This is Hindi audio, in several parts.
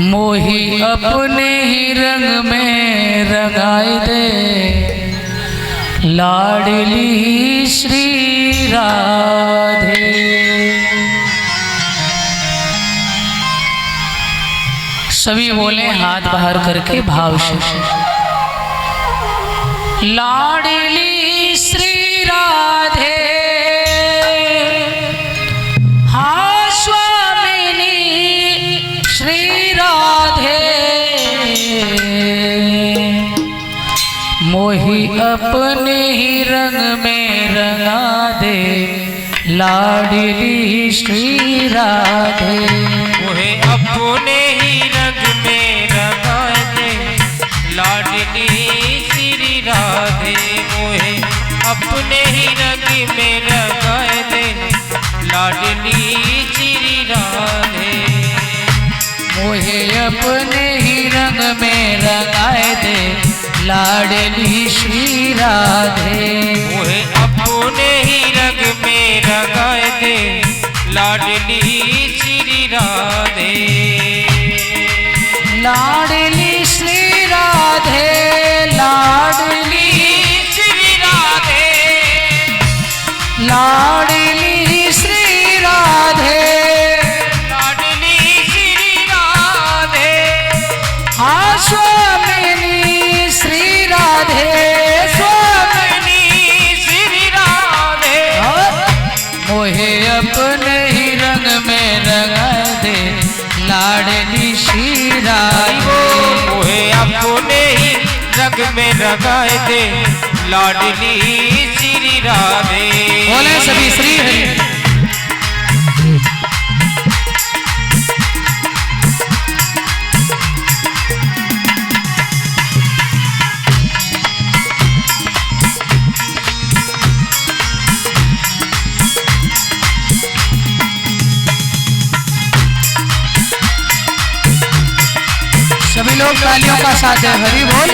मोही अपने ही रंग में रंगाए दे, लाडली श्री राधे। सभी बोले हाथ बाहर करके भाव से, लाडली श्री राधे, हाँ स्वामिनी श्री राधे, मोही अपने ही रंग में रंगा दे, लाडली श्री राधे। मोहे अपने ही रंग में रंगा दे, लाडली श्री राधे। मोहे अपने ही रंग में रंगा दे, लाडली श्री राधे। मोहे अपने ही रंग में रंगाए दे, लाडली श्री राधे। मोहे अपने ही रंग में रंगाए दे, लाडली श्री राधे। लाडली श्री राधे, लाडली श्री राधे, लाडली श्री राधे, लाडली श्री राधे। हाँ स्वामिनी श्री राधे, स्वामिनी श्री राधे। मोहे अपने ही रंग में रंगा दे, लाडली श्री राधे। मोहे अपने ही रंग में रंगाए दे, लाडली श्री राधे। बोले सभी श्री हरि। सभी लोग तालियों का साथ है, हरि बोल।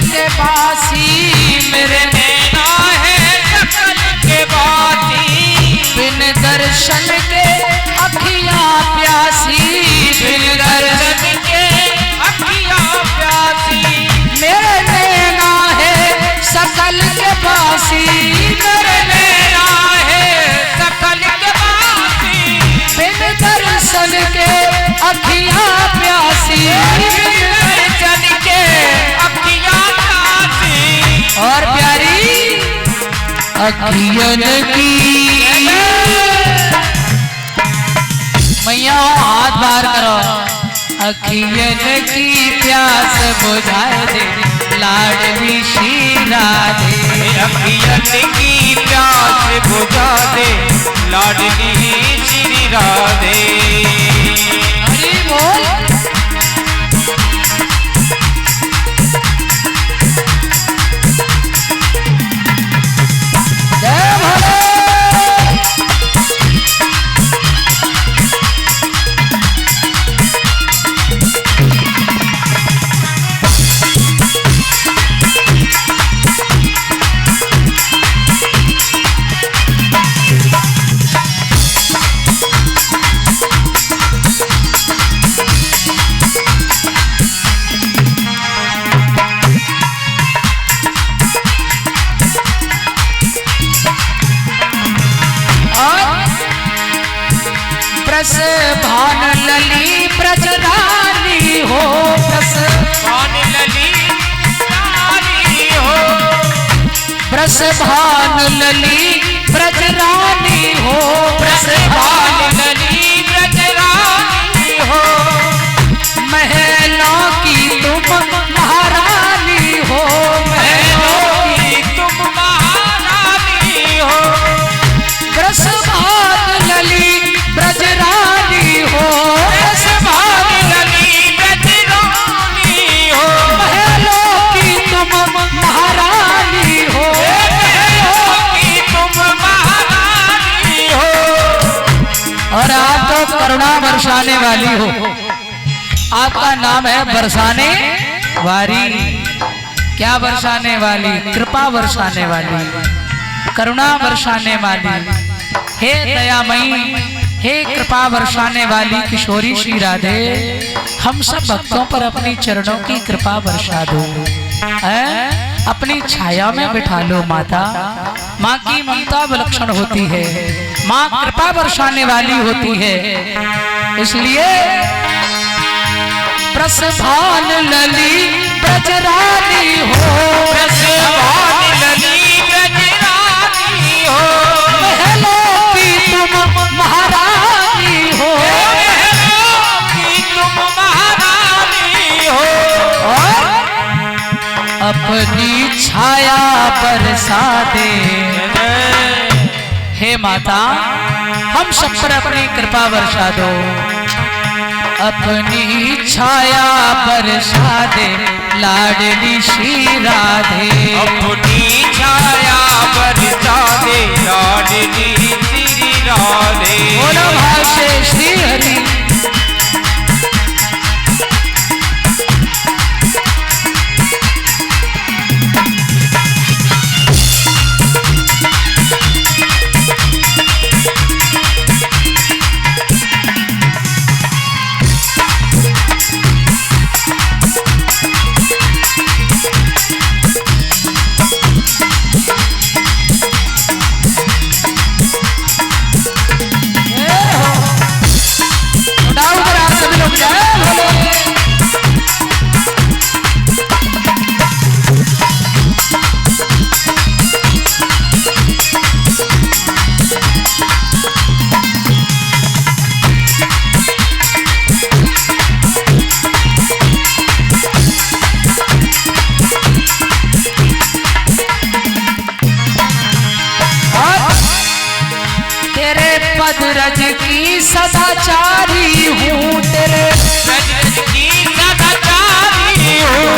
के बासी, मेरे नैना है सकल के बासी। बिन दर्शन के अखियाँ प्यासी, बिन दर्शन के अखियाँ प्यासी। मेरे नैना है सकल के बासी, मेरे नैना है सकल के बासी। बिन दर्शन के अखियाँ प्यासी, बिन दर्शन के अखियाँ प्यासी। और प्यारी अखियन की मैया हाथ बाहर करो, अखियन की प्यास बुझाए दे, लाडली श्री राधे। अखियन की प्यास बुझा दे, लाडली श्री राधे। हरि बोल। जय भोले। ब्रज भान लली ब्रजरानी हो, ब्रज भान लली रानी हो। ब्रज भान लली ब्रजरानी हो, ब्रज भान लली ब्रजरानी हो। महलों की तुम महारानी हो, महलों की तुम महारानी हो। ब्रज भान लली ब्रज करुणा बरसाने वाली हो। आपका नाम है बरसाने वाली। क्या बरसाने वाली? कृपा बरसाने वाली, करुणा बरसाने वाली। हे दयामयी, हे कृपा बरसाने वाली किशोरी श्री राधे, हम सब भक्तों पर अपनी चरणों की कृपा बरसा दो। अपनी छाया में बिठा लो माता। माँ की ममता विलक्षण होती है, माँ कृपा बरसाने वाली होती है। इसलिए प्रसभान लली ब्रजरानी हो, प्रसभान लली ब्रजरानी हो, महलों की तुम महारानी हो, महलों की तुम महारानी हो, और अपनी छाया बरसा दे। हे माता, हम सब पर अपनी कृपा बरसा दो। अपनी छाया बरसा दे लाडली श्री राधे, अपनी छाया बरसा दे लाडली श्री राधे। बोलो भाष्य श्री हरि। रज की सदाचारी हूँ, तेरे रज की सदाचारी हूँ,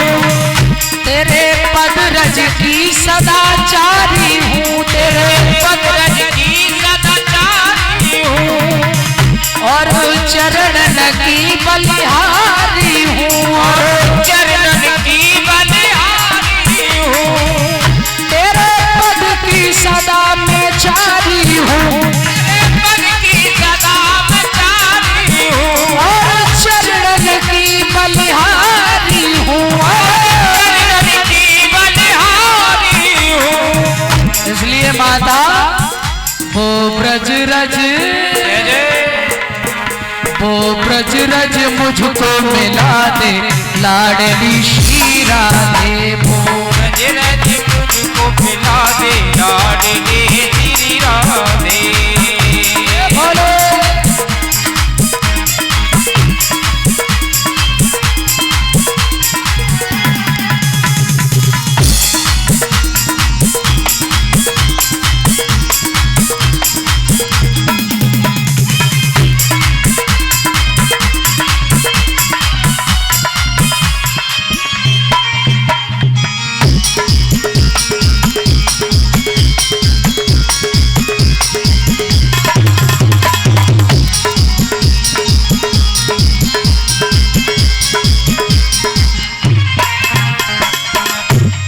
तेरे पद रज की सदाचारी हूँ, तेरे पद रज की सदाचारी हूँ, और चरणन की बलिहारी हूँ, और चरणन की बलिहारी हूँ, तेरे पद की सदा में चारी हूँ, बलिहारी हूँ, इसलिए माता वो ब्रज रज, वो ब्रज रज मुझको मिला दे लाडली श्री राधे। वो ब्रज रज मुझको मिला दे लाडली श्री राधे। बोलो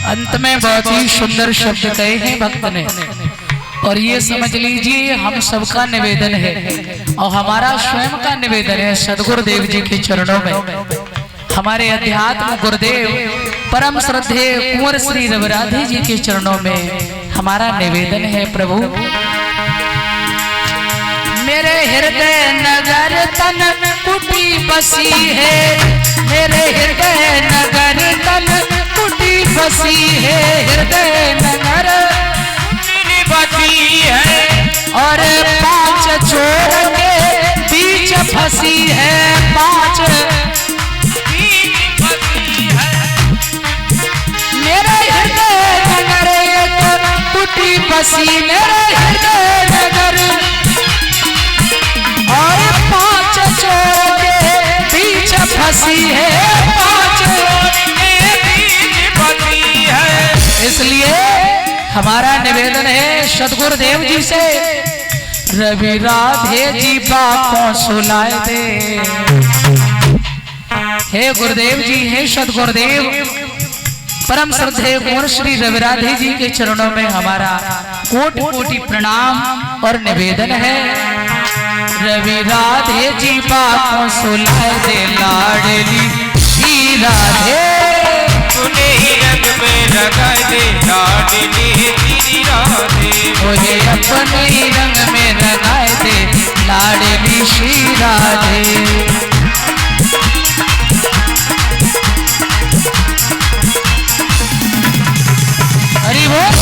अंत में बहुत ही सुंदर शब्द कहे हैं भक्त ने, और ये समझ लीजिए हम सबका निवेदन है और हमारा स्वयं का निवेदन है सदगुरुदेव जी के चरणों में। हमारे अध्यात्म गुरुदेव परम श्रद्धेय कुंवर श्री रविराधे जी के चरणों में हमारा निवेदन है। प्रभु मेरे हृदय नगर तन कुटी बसी है, मेरे हृदय नगर तन कुटी बसी है, हृदय नगर बसी है, और पांच चोर के बीच फंसी है, पांच बसी है, मेरे हृदय नगर एक कुटी बसी, मेरे हृदय नगर और पांच चोर के बीच फंसी है, पांच के बीच बसी है। इसलिए हमारा निवेदन है सदगुरुदेव जी से, रवि राधे जी बापों सुलाए दे। हे गुरुदेव जी, हे सदगुरुदेव, परम श्रद्धेय कुंवर श्री रवि राधे जी के चरणों में हमारा कोटि कोटि प्रणाम और निवेदन है। रवि राधे जी बापों सुलाए दे, लाडली श्री राधे अपने ही रंग में रंगा दे, लाडली श्री राधे। मुझे अपने ही रंग में रंगाए दे, लाडली श्री राधे। हरि बोल।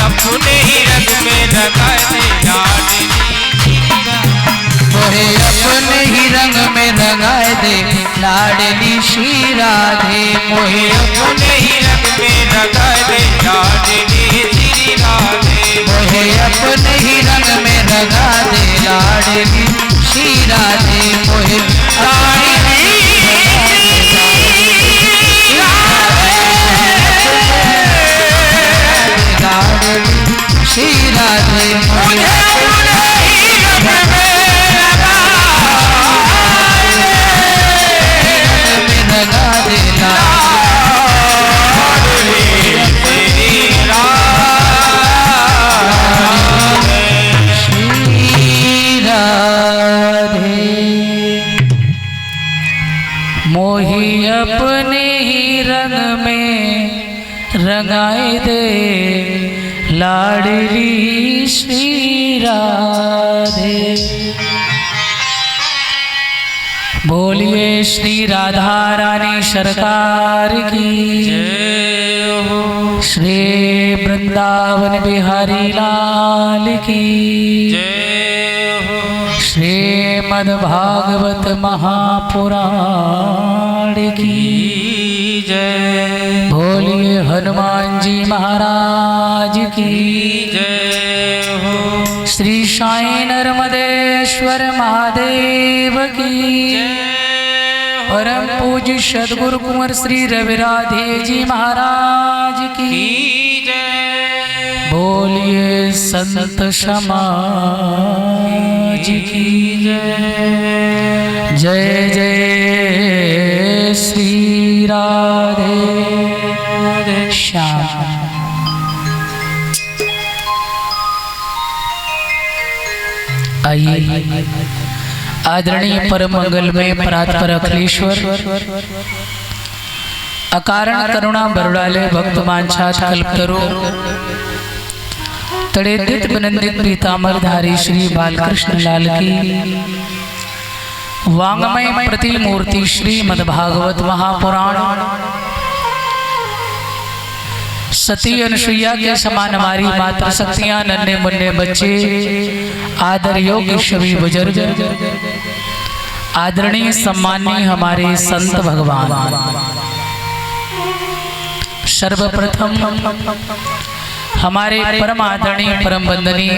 अपने ही रंग में रंगा दे, लाडली मोहे अपने ही रंग में रंगाए दे, लाडली श्री राधे। मोहे अपने ही रंग में रंगा दे, लाडली श्री राधे। मोहे अपने ही रंग में रंगा दे, लाडली श्री राधे। मोहे लाडली श्री राधे। मोहे मोही अपने ही रंग में रंगाए दे, लाडली श्री राधे। बोलिए श्री राधा रानी सरकार की जय हो, श्री वृंदावन बिहारी लाल की जय हो, श्रीमद् भागवत महापुराण की जय। बोलिए हनुमान जी महाराज की जय हो, श्री साई नर्मदेश्वर महादेव की परम पूज्य सद्गुरु कुंवर श्री रवि राधे जी महाराज की जय। बोलिए संत समाज की जय। जय जय श्री राधे श्याम। आइए आदरणीय परम मंगल में परात्पर अखिलेश्वर अकारण करुणा बरुड़ाले भक्त मांछात कल्पतरु तड़ेदित विनंदित पीताम्बर धारी श्री बालकृष्ण लाल की वांगमय प्रतिमूर्ति श्रीमद् भागवत महापुराण सती अनुसुईया के समान हमारी मातृ शक्तियां, नन्हे मुन्ने बच्चे, आदर योग्य सभी बुजुर्ग, आदरणीय सम्मानीय हमारे संत भगवान, सर्वप्रथम हमारे परम आदरणीय परम वंदनीय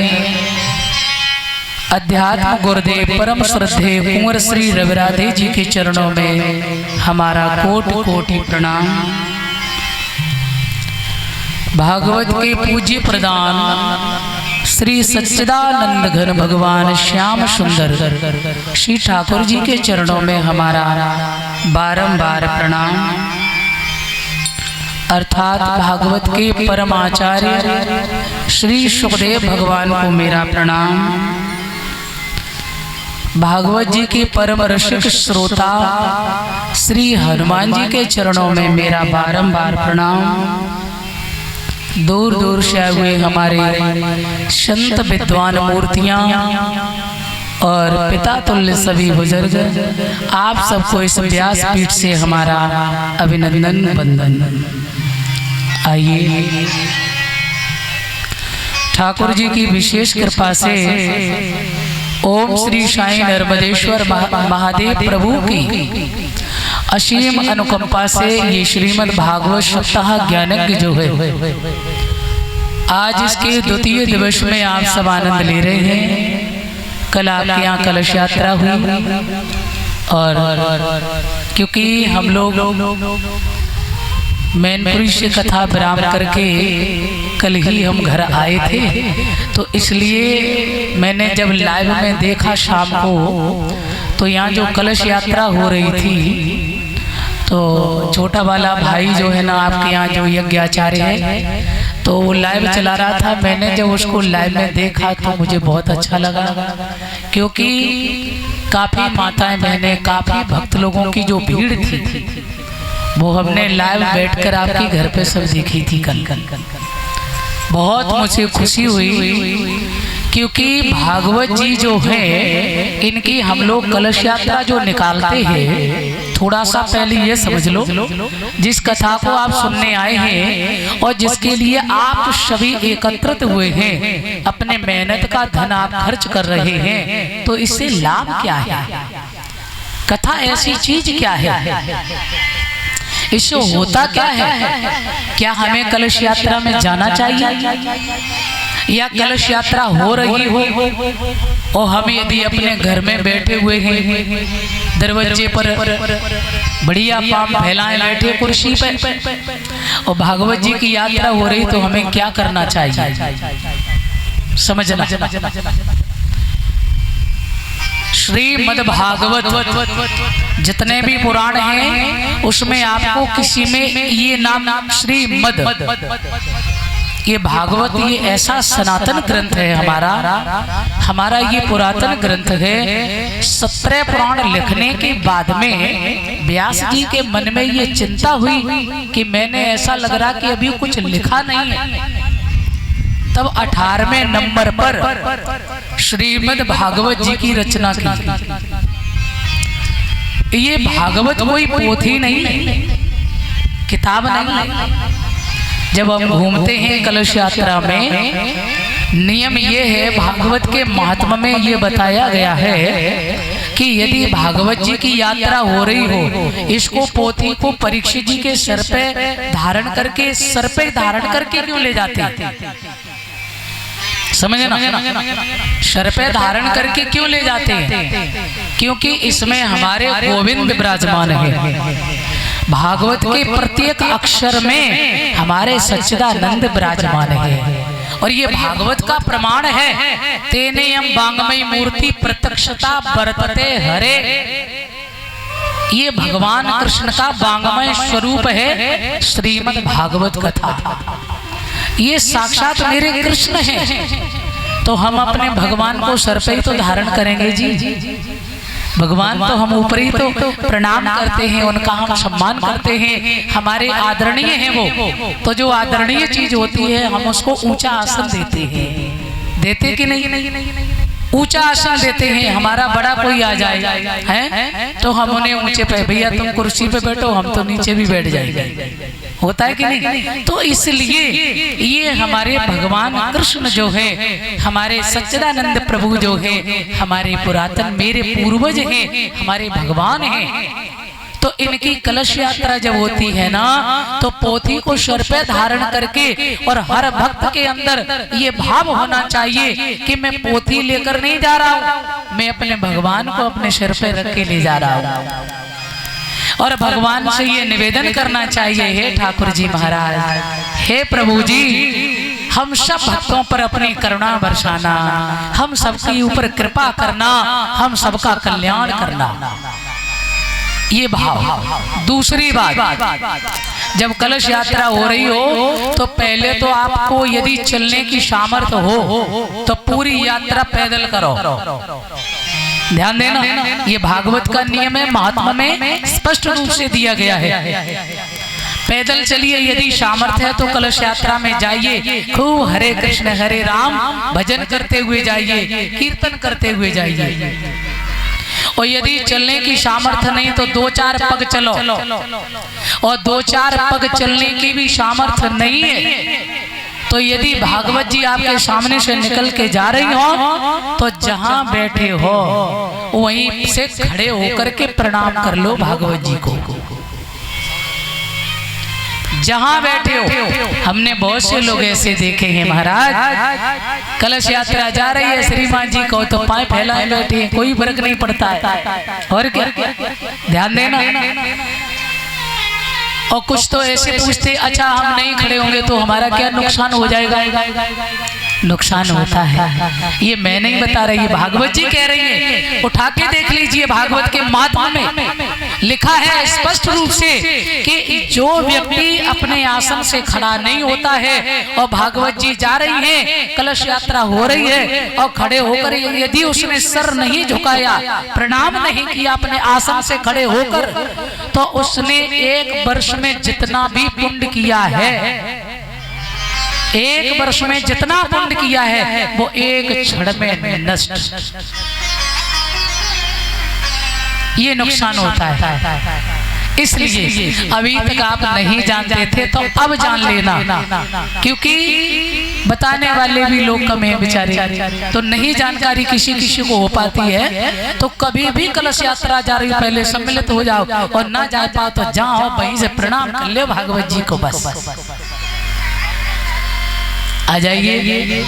अध्यात्म गुरुदेव परम श्रद्धेय कुंवर श्री रवि राधे जी के चरणों में हमारा कोटि कोटि प्रणाम। भागवत के पूज्य प्रदान श्री सच्चिदानंद घन भगवान श्याम सुंदर श्री ठाकुर जी के चरणों में हमारा बारंबार प्रणाम। अर्थात भागवत के परमाचार्य श्री सुखदेव भगवान को मेरा प्रणाम। भागवत जी के परम रसिक श्रोता श्री हनुमान जी के चरणों में मेरा बारंबार प्रणाम। दूर दूर से आए हुए हमारे संत विद्वान मूर्तियां और पिता तुल्य सभी बुजुर्ग, आप सबको इस व्यास पीठ से हमारा अभिनंदन वंदन। आइए ठाकुर जी की विशेष कृपा से ओम श्री साई नर्मदेश्वर महादेव प्रभु की असीम अनुकंपा से ये श्रीमद् भागवत सप्ताह ज्ञानज्ञ जो है आज इसके द्वितीय दिवस में आप सब आनंद ले रहे हैं। कल आपके यहाँ कलश यात्रा हुई और क्योंकि हम लोग मैनपुरी से कथा विराम करके कल ही हम घर आए थे, तो इसलिए मैंने जब लाइव में देखा शाम को तो यहाँ जो कलश यात्रा हो रही थी तो छोटा वाला भाई जो है ना आपके यहाँ जो यज्ञाचार्य है तो वो लाइव चला रहा था। मैंने जब उसको लाइव में देखा तो मुझे बहुत अच्छा लगा, क्योंकि काफ़ी माताएं बहनें काफ़ी भक्त लोगों की जो भीड़ थी वो हमने लाइव बैठकर आपके घर पे सब देखी थी कल। बहुत मुझे खुशी हुई, क्योंकि भागवत जी जो है इनकी हम लोग कलश यात्रा जो निकालते हैं, थोड़ा सा पहले ये समझ लो, जिस कथा को आप सुनने आए हैं और जिसके लिए आप सभी एकत्रित हुए हैं, अपने मेहनत का धन आप खर्च कर रहे हैं, तो इससे लाभ क्या है? कथा ऐसी चीज क्या है? इससे होता क्या है? क्या हमें कलश यात्रा में जाना चाहिए, या कलश यात्रा हो रही हो और हम यदि अपने घर में बैठे हुए हैं, दरवाजे पर बढ़िया पाम फैलाए बैठे कुर्सी पे, और भागवत जी की यात्रा हो रही तो हमें क्या करना चाहिए? समझना, श्रीमद् भागवत जितने भी पुराण हैं उसमें आपको किसी में ये नाम श्रीमद्, ये भागवत ये ऐसा सनातन ग्रंथ है हमारा ये पुरातन ग्रंथ है। 17 पुराण लिखने के बाद में व्यास जी के मन में ये चिंता हुई कि मैंने ऐसा लग रहा कि अभी कुछ लिखा नहीं है, तब 18वें नंबर पर श्रीमद् भागवत जी की रचना की। ये भागवत कोई पोथी नहीं, किताब नहीं। जब हम घूमते हैं कलश यात्रा में, नियम ये है, भागवत के महात्मा में ये बताया गया है कि यदि भागवत जी की यात्रा हो रही हो, इसको पोथी को परीक्षित जी के सर पे धारण करके क्यों ले जाते हैं? समझे ना, सर पे धारण करके क्यों ले जाते हैं? क्योंकि इसमें हमारे गोविंद विराजमान है। भागवत के प्रत्येक अक्षर में हमारे सच्चिदानंद विराजमान है, और ये भागवत का प्रमाण है। तेने हम वांगमयी मूर्ति प्रत्यक्षता बरतते हरे, ये भगवान कृष्ण का वांगमय स्वरूप है श्रीमद् भागवत कथा। ये साक्षात मेरे कृष्ण हैं, तो हम अपने भगवान को सर पे ही तो धारण करेंगे जी। भगवान तो हम ऊपर ही तो प्रणाम करते हैं, उनका हम सम्मान करते हैं, हमारे आदरणीय हैं वो। तो जो आदरणीय चीज होती है हम उसको ऊंचा आसन देते कि नहीं? ऊंचा आसन देते हैं। हमारा बड़ा कोई आ जाए हैं तो हम उन्हें ऊंचे पे, भैया तुम कुर्सी पे बैठो, हम तो नीचे भी बैठ जाएंगे, होता है कि नहीं? तो इसलिए ये हमारे भगवान कृष्ण जो है, हमारे सच्चिदानंद प्रभु जो है, हमारे पुरातन मेरे पूर्वज हैं, हमारे भगवान हैं। तो इनकी कलश यात्रा जब होती है ना, तो पोथी को सर पे धारण करके, और हर भक्त के अंदर ये भाव होना चाहिए कि मैं पोथी लेकर नहीं जा रहा हूँ, मैं अपने भगवान को अपने सिर पे रख के ले जा रहा हूँ। और भगवान से ये निवेदन करना चाहिए, हे ठाकुर जी महाराज, हे प्रभु जी, हम सब भक्तों पर अपनी करुणा बरसाना, हम सबके ऊपर कृपा करना, हम सबका कल्याण करना, ये भाव। दूसरी बात, जब कलश यात्रा हो रही हो तो पहले तो आपको यदि चलने की सामर्थ्य हो तो पूरी यात्रा पैदल करो। ध्यान देना, ये भागवत का नियम है, महात्मा में स्पष्ट रूप से दिया गया है। पैदल चलिए, यदि सामर्थ्य है तो कलश यात्रा में जाइए, खूब हरे कृष्ण हरे राम भजन करते हुए जाइए, कीर्तन करते हुए जाइए। और यदि चलने की सामर्थ्य नहीं तो 2-4 पग चलो, और 2-4 पग चलने की भी सामर्थ्य नहीं है तो यदि भागवत जी आपके सामने से निकल के जा रही हो तो जहां बैठे हो वहीं से खड़े होकर के प्रणाम कर लो भागवत जी को। जहां बैठे हो, हमने बहुत से लोग ऐसे देखे हैं महाराज, कलश यात्रा जा रही है श्रीमान जी को तो पाए फैलाए बैठे हैं, कोई फर्क नहीं पड़ता है। और क्या, ध्यान देना। और कुछ तो ऐसे पूछते, अच्छा हम नहीं खड़े होंगे तो हमारा क्या नुकसान हो जाएगा? नुकसान होता है, ये मैं नहीं बता रही, भागवत जी कह रही है। उठा के देख लीजिए, भागवत के महात्म्य में लिखा है स्पष्ट रूप से कि जो व्यक्ति अपने आसन से खड़ा नहीं होता है और भागवत जी जा रही हैं, कलश यात्रा हो रही है और खड़े होकर यदि उसने सर नहीं झुकाया, प्रणाम नहीं किया अपने आसन से खड़े होकर, तो उसने एक वर्ष में जितना भी पुण्य किया है, एक वर्ष में जितना पुण्य किया है वो एक क्षण में नष्ट। ये नुकसान होता है। इसलिए अभी तक आप नहीं जानते थे तो अब जान लेना, क्योंकि बताने वाले भी लोग कम हैं बेचारे, तो नहीं जानकारी किसी किसी को हो पाती है। तो कभी भी कलश यात्रा जा रही, पहले सम्मिलित हो जाओ, और ना जा पाओ तो जाओ वहीं से प्रणाम कर ले भागवत जी को, बस आ जाइए।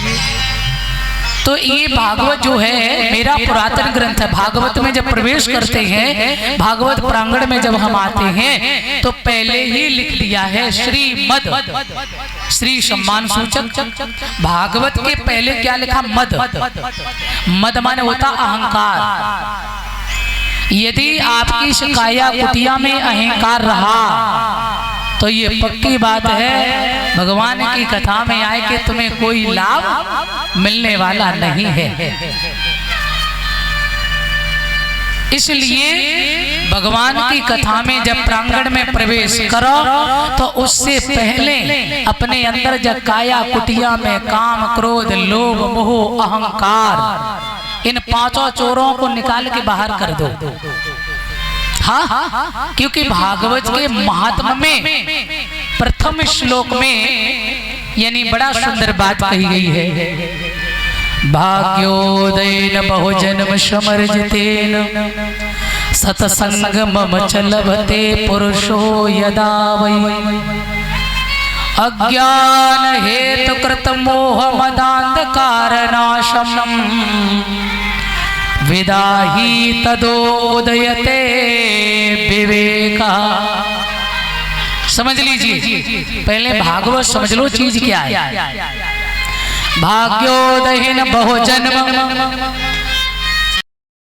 तो ये भागवत जो है मेरा पुरातन ग्रंथ है। भागवत में जब प्रवेश करते हैं, भागवत प्रांगण में जब हम आते हैं, तो पहले ही लिख दिया है श्रीमद, श्री सम्मान सूचक। भागवत के पहले क्या लिखा? मद। मद माने होता अहंकार। यदि आपकी शिकाया कुटिया में अहंकार रहा तो ये पक्की बात है, भगवान की कथा में आए कि तुम्हें कोई लाभ मिलने वाला नहीं है। इसलिए भगवान की कथा में जब प्रांगण में प्रवेश करो तो उससे पहले अपने अंदर जब काया कुटिया में काम, क्रोध, लोभ, मोह, अहंकार, इन पांचों चोरों को निकाल के बाहर कर दो। हाँ, क्योंकि भागवत के महात्म्य में प्रथम श्लोक में यानी बड़ा सुंदर बात कही गई है। भाग्योदयेन बहुजन्म समर्जितेन सतसंग मम चलभते पुरुषो यदा वै अज्ञान हेतु कृत मोह मदांधकार नाशम विदाही तदोदयते विवेका। समझ लीजिए, पहले भागवत समझ लो चीज क्या है। भाग्योदयेन बहुजन्म,